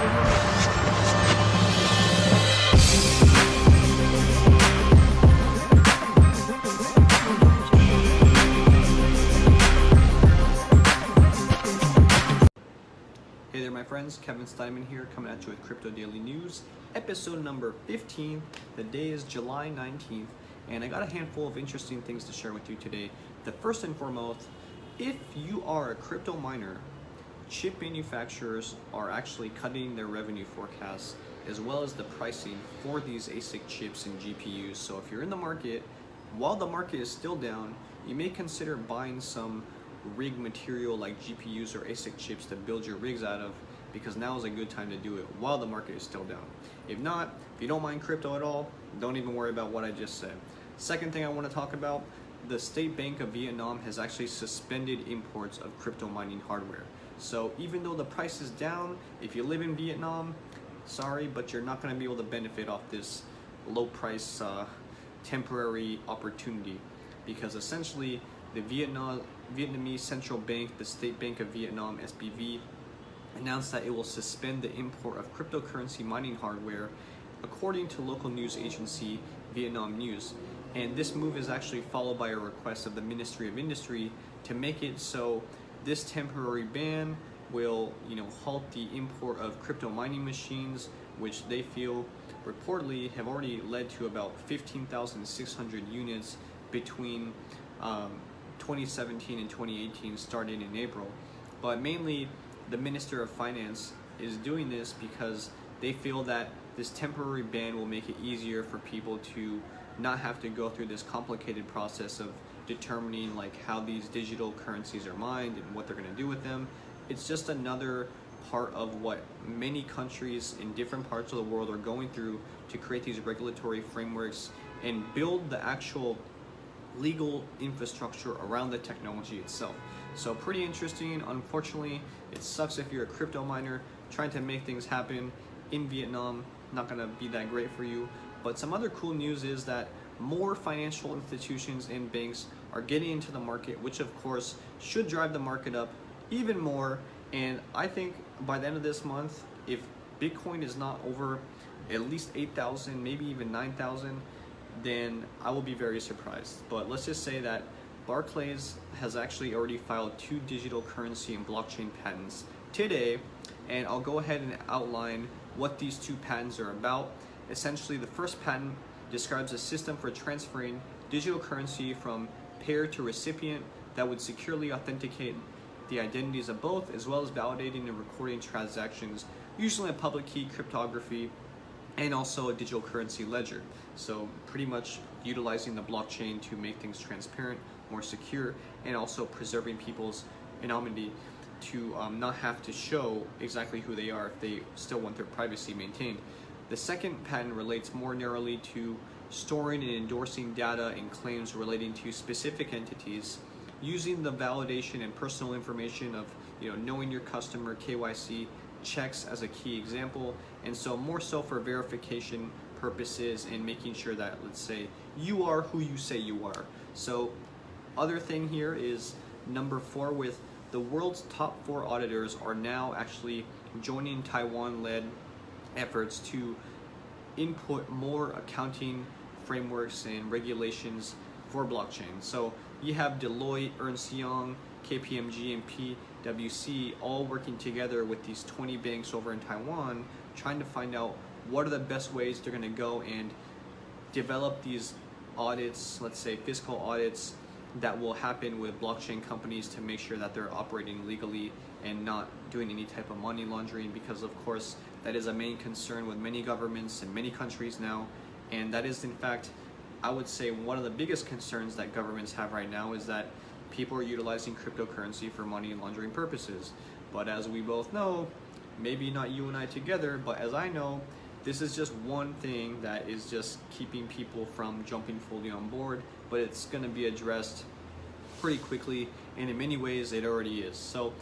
Hey there my friends, Kevin Steinman here, coming at you with Crypto Daily News, episode number 15. The day is July 19th, and I got a handful of interesting things to share with you today. The first and foremost, if you are a crypto miner, chip manufacturers are actually cutting their revenue forecasts as well as the pricing for these ASIC chips and GPUs. So if you're in the market, while the market is still down, you may consider buying some rig material like GPUs or ASIC chips to build your rigs out of, because now is a good time to do it while the market is still down. If not, if you don't mind crypto at all, don't even worry about what I just said. Second thing I want to talk about, the State Bank of Vietnam has actually suspended imports of crypto mining hardware. So even though the price is down, if you live in Vietnam, sorry, but you're not going to be able to benefit off this low price temporary opportunity, because essentially the Vietnamese Central Bank, the State Bank of Vietnam, SBV, announced that it will suspend the import of cryptocurrency mining hardware, according to local news agency Vietnam News. And this move is actually followed by a request of the Ministry of Industry to make it so this temporary ban will, halt the import of crypto mining machines, which they feel reportedly have already led to about 15,600 units between 2017 and 2018, starting in April. But mainly the Minister of Finance is doing this because they feel that this temporary ban will make it easier for people to not have to go through this complicated process of determining how these digital currencies are mined and what they're going to do with them. It's just another part of what many countries in different parts of the world are going through to create these regulatory frameworks and build the actual legal infrastructure around the technology itself. So pretty interesting. Unfortunately, it sucks if you're a crypto miner trying to make things happen in Vietnam. Not gonna be that great for you. But some other cool news is that more financial institutions and banks are getting into the market, which of course should drive the market up even more. And I think by the end of this month, if Bitcoin is not over at least 8,000, maybe even 9,000, then I will be very surprised. But let's just say that Barclays has actually already filed 2 digital currency and blockchain patents today, and I'll go ahead and outline what these 2 patents are about. Essentially, the first patent describes a system for transferring digital currency from payer to recipient that would securely authenticate the identities of both, as well as validating and recording transactions, usually a public key cryptography, and also a digital currency ledger. So pretty much utilizing the blockchain to make things transparent, more secure, and also preserving people's anonymity to not have to show exactly who they are if they still want their privacy maintained. The second patent relates more narrowly to storing and endorsing data and claims relating to specific entities, using the validation and personal information of knowing your customer, KYC, checks as a key example, and so more so for verification purposes and making sure that, let's say, you are who you say you are. So other thing here is number 4, with the world's top 4 auditors are now actually joining Taiwan-led efforts to input more accounting frameworks and regulations for blockchain. So you have Deloitte, Ernst & Young, KPMG, and PwC all working together with these 20 banks over in Taiwan, trying to find out what are the best ways they're going to go and develop these audits, let's say fiscal audits, that will happen with blockchain companies to make sure that they're operating legally and not doing any type of money laundering, because of course that is a main concern with many governments in many countries now. And that is in fact, I would say, one of the biggest concerns that governments have right now, is that people are utilizing cryptocurrency for money laundering purposes. But as we both know, maybe not you and I together, but as I know, this is just one thing that is just keeping people from jumping fully on board, but it's going to be addressed pretty quickly, and in many ways it already is. So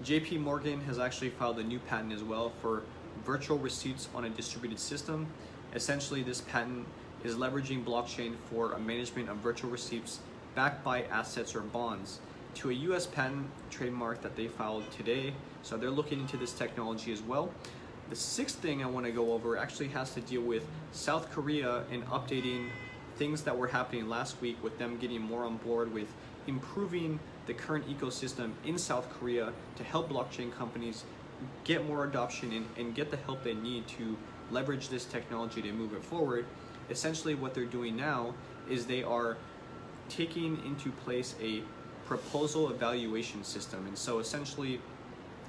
JP Morgan has actually filed a new patent as well for virtual receipts on a distributed system. Essentially, this patent is leveraging blockchain for a management of virtual receipts backed by assets or bonds to a US patent trademark that they filed today. So they're looking into this technology as well. The sixth thing I want to go over actually has to deal with South Korea and updating things that were happening last week with them getting more on board with improving the current ecosystem in South Korea to help blockchain companies get more adoption and get the help they need to leverage this technology to move it forward. Essentially what they're doing now is they are taking into place a proposal evaluation system. And so essentially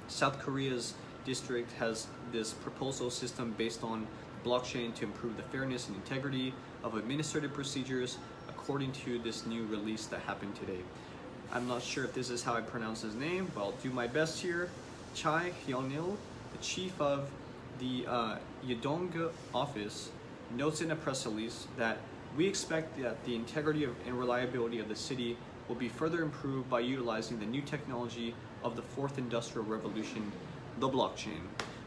South Korea's district has this proposal system based on blockchain to improve the fairness and integrity of administrative procedures according to this new release that happened today. I'm not sure if this is how I pronounce his name, but I'll do my best here. Chai Hyunil, the chief of the Yedong office, notes in a press release that we expect that the integrity and reliability of the city will be further improved by utilizing the new technology of the fourth industrial revolution, the blockchain.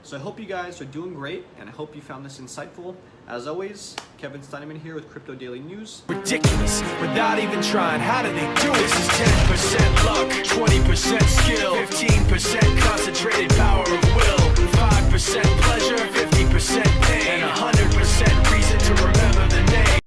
So I hope you guys are doing great, and I hope you found this insightful. As always, Kevin Steineman here with Crypto Daily News. Ridiculous, without even trying. How do they do it? This is 10% luck, 20% skill, 15%